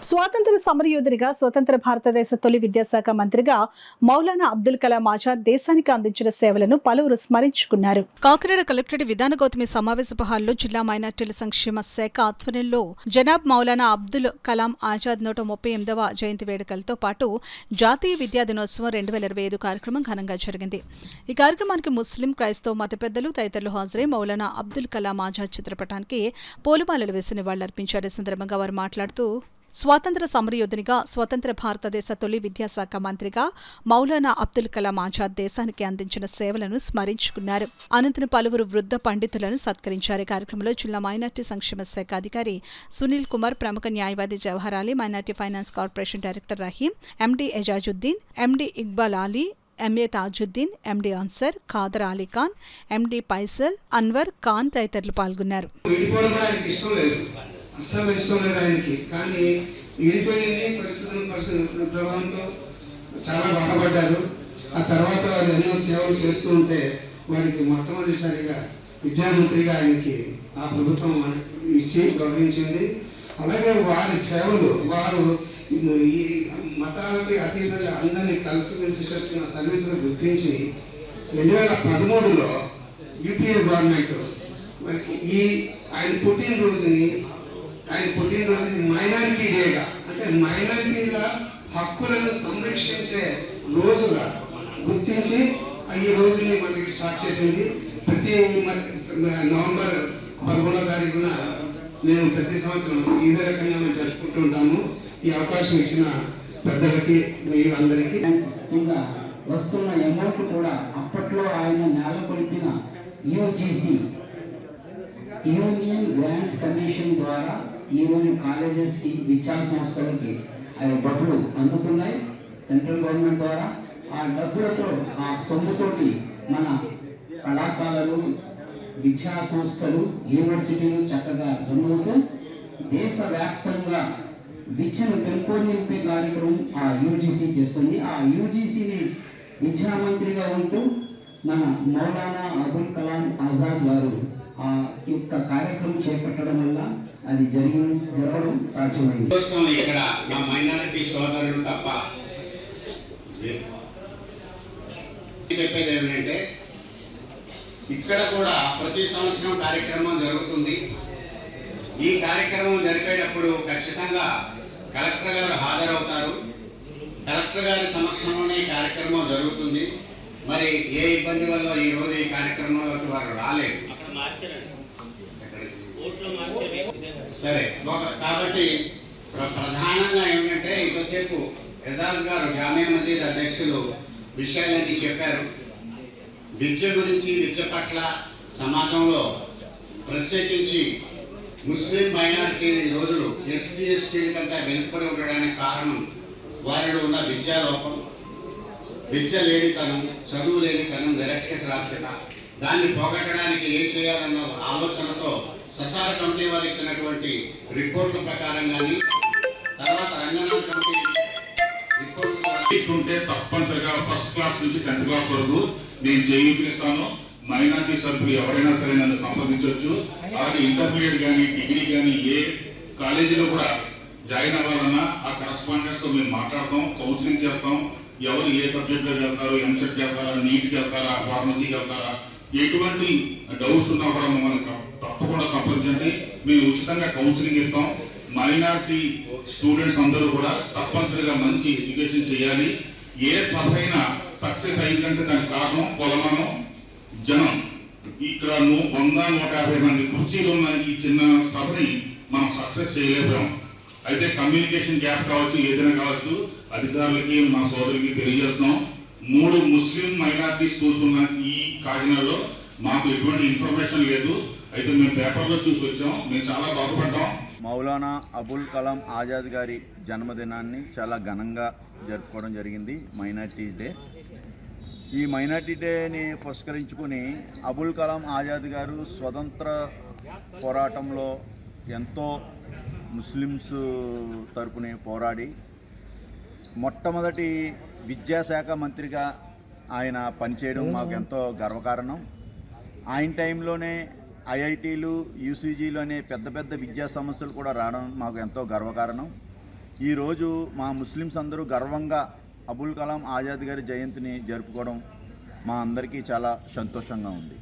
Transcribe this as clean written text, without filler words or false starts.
స్వాతంత్ర సమరయోధునిగా స్వతంత్ర భారతదేశ తొలి విద్యాశాఖ మంత్రిగా మౌలానా అబ్దుల్ కలాం ఆజాద్ దేశానికి అందించిన సేవలను పలువురు స్మరించుకున్నారు. కాకినాడ కలెక్టరేట్ విధాన గౌతమి సమావేశ హాల్లో జిల్లా మైనార్టీల సంక్షేమ శాఖ ఆధ్వర్యంలో జనాబ్ మౌలానా అబ్దుల్ కలాం ఆజాద్ 138వ జయంతి వేడుకలతో పాటు జాతీయ విద్యా దినోత్సవం 2025 కార్యక్రమం ఘనంగా జరిగింది. ఈ కార్యక్రమానికి ముస్లిం, క్రైస్తవ మత పెద్దలు తదితరులు హాజరై మౌలానా అబ్దుల్ కలాం ఆజాద్ చిత్రపటానికి పూలమాలలు వేసి నివాళులర్పించారు. ఈ సందర్భంగా వారు మాట్లాడుతూ స్వాతంత్ర సమరయోధునిగా స్వతంత్ర భారతదేశ తొలి విద్యాశాఖ మంత్రిగా మౌలానా అబ్దుల్ కలాం ఆజాద్ దేశానికి అందించిన సేవలను స్మరించుకున్నారు. అనంతరం పలువురు వృద్ధ పండితులను సత్కరించారు. ఈ కార్యక్రమంలో జిల్లా మైనార్టీ సంక్షేమ శాఖ అధికారి సునీల్ కుమార్, ప్రముఖ న్యాయవాది Jawahar Ali, minority finance corporation director Rahim, MD Ejazuddin, MD Iqbal Ali, MA Tajuddin, MD Ansar, Khader Ali Khan, MD Faisal, Anwar Khan తదితరులు పాల్గొన్నారు. అస్సలు ఇష్టం లేదు ఆయనకి. కానీ విడిపోయింది పరిస్థితుల ప్రభావంతో చాలా బాధపడ్డారు. ఆ తర్వాత వారు ఎన్నో సేవలు చేస్తూ ఉంటే వారికి మొట్టమొదటిసారిగా విద్యామంత్రిగా ఆయనకి ఆ ప్రభుత్వం ఇచ్చి గౌరవించింది. అలాగే వారి సేవలు, వారు ఈ మతాలకి అతీతంగా అందరినీ కలిసిమెలిసి చేస్తున్న సర్వీసులు గుర్తించి 2013లో యూపీఏ గవర్నమెంట్ ఈ ఆయన పుట్టినరోజుని మైనారిటీ డేగా, అంటే మైనారిటీల హక్కులను సంరక్షించే రోజుగా గుర్తించి ఈ రోజుని మనకి స్టార్ట్ చేసింది. ప్రతి నవంబర్ 11వ తారీఖున మేము ప్రతి సంవత్సరం ఇదే రకంగా మేము జరుపుకుంటుంటాము. ఈ అవకాశం ఇచ్చిన పెద్దలకి మీ అందరికీ ఇంకా వస్తున్న అమౌంట్ కూడా అప్పట్లో ఆయన నేల కొలిపిన యూజీసీ యూనియన్ గ్రాంట్స్ కమిషన్ ద్వారా ఈరోజు కాలేజెస్కి, విద్యా సంస్థలకి అవి డబ్బులు అందుతున్నాయి సెంట్రల్ గవర్నమెంట్ ద్వారా. ఆ డబ్బులతో, ఆ సొమ్ముతోటి మన కళాశాలలు, విద్యా సంస్థలు, యూనివర్సిటీలు చక్కగా రన్నుతూ దేశవ్యాప్తంగా విద్యను పెంపొందింపే కార్యక్రమం ఆ యూజీసీ చేస్తుంది. ఆ యూజీసీని విద్యామంత్రిగా ఉంటూ మన మౌలానా అబుల్ కలాం ఆజాద్ గారు ఆ యొక్క కార్యక్రమం చేపట్టడం వల్ల అది జరగడం సాధ్యమైంది. ఇక్కడ మా మైనారిటీ సోదరులు తప్ప చెప్పేది ఏమిటంటే, ఇక్కడ కూడా ప్రతి సంవత్సరం కార్యక్రమం జరుగుతుంది. ఈ కార్యక్రమం జరిపేటప్పుడు ఖచ్చితంగా కలెక్టర్ గారు హాజరవుతారు. కలెక్టర్ గారి సమక్షంలోనే ఈ కార్యక్రమం జరుగుతుంది. మరి ఏ ఇబ్బంది వల్ల ఈ రోజు ఈ కార్యక్రమంలోకి వారు రాలేదు. సరే, కాబట్టి ప్రధానంగా ఏమిటంటే, ఇంతసేపు ఎజాజ్ గారు జామియా మసీద్ అధ్యక్షులు విషయాలన్నీ చెప్పారు. విద్య గురించి, విద్య పట్ల సమాజంలో ప్రత్యేకించి ముస్లిం మైనారిటీ రోజులు ఎస్సీ ఎస్టీల కంటే వెనుకబడి ఉండడానికి కారణం వారిలో ఉన్న విద్యాలోపం, విద్య లేనితనం, చదువు లేనితనం, నిరక్షరాస్యత. దాన్ని పోగొట్టడానికి ఏం చేయాలన్న ఆలోచనతో సచార కమిటీ వారు ఇచ్చినటువంటి రిపోర్ట్ల ప్రకారం కానీ, తర్వాత రంగనాథ్ కమిటీ రిపోర్ట్ ఉంటే తప్పనిసరిగా ఫస్ట్ క్లాస్ నుంచి 10th క్లాస్ వరకు నేను చేయిస్తాను. మైనార్టీ సభ్యులు ఎవరైనా సరే నన్ను సంప్రదించవచ్చు. అలాగే ఇంటర్మీడియట్ కానీ, డిగ్రీ కానీ, ఏ కాలేజీలో కూడా జాయిన్ అవ్వాలన్నా ఆ కరస్పాండెంట్స్తో మేము మాట్లాడతాం, కౌన్సిలింగ్ చేస్తాం. ఎవరు ఏ సబ్జెక్ట్లోకి వెళ్తారు, ఎంసెట్కి వెళ్తారా, నీట్కి వెళ్తారా, ఫార్మసీకి వెళ్తారా, ఎటువంటి డౌట్స్ ఉన్నా కూడా మమ్మల్ని తప్పకుండా సంప్రదించండి. మేము ఉచితంగా కౌన్సిలింగ్ ఇస్తాం. మైనార్టీ స్టూడెంట్స్ అందరూ కూడా తప్పనిసరిగా మంచి ఎడ్యుకేషన్ చేయాలి. ఏ సభ అయినా సక్సెస్ అయిందంటే దానికి కారణం కొలమానం, జనం. ఇక్కడ 100-150 మంది కుర్చీలు ఉన్న ఈ చిన్న సభని మనం సక్సెస్ చేయలేకపోయాం. అయితే కమ్యూనికేషన్ గ్యాప్ కావచ్చు, ఏదైనా కావచ్చు, అధికారులకి మా సోదరులకి తెలియజేస్తున్నాం. 3 ముస్లిం మైనార్టీ స్కూల్స్ ఉన్న ఈ కాకినాడలో మాకు ఎటువంటి ఇన్ఫర్మేషన్ లేదు. అయితే మేము పేపర్లో చూసి వచ్చాం. మేము చాలా బాధపడ్డాం. మౌలానా అబుల్ కలాం ఆజాద్ గారి జన్మదినాన్ని చాలా ఘనంగా జరుపుకోవడం జరిగింది, మైనార్టీ డే. ఈ మైనార్టీ డేని పురస్కరించుకుని అబుల్ కలాం ఆజాద్ గారు స్వతంత్ర పోరాటంలో ఎంతో ముస్లిమ్స్ తరపున పోరాడి మొట్టమొదటి విద్యాశాఖ మంత్రిగా ఆయన పనిచేయడం మాకు ఎంతో గర్వకారణం. ఆయన టైంలోనే ఐఐటీలు, యూసీజీలు అనే పెద్ద పెద్ద విద్యా సంస్థలు కూడా రావడం మాకు ఎంతో గర్వకారణం. ఈరోజు మా ముస్లిమ్స్ అందరూ గర్వంగా అబుల్ కలాం ఆజాద్ గారి జయంతిని జరుపుకోవడం మా అందరికీ చాలా సంతోషంగా ఉంది.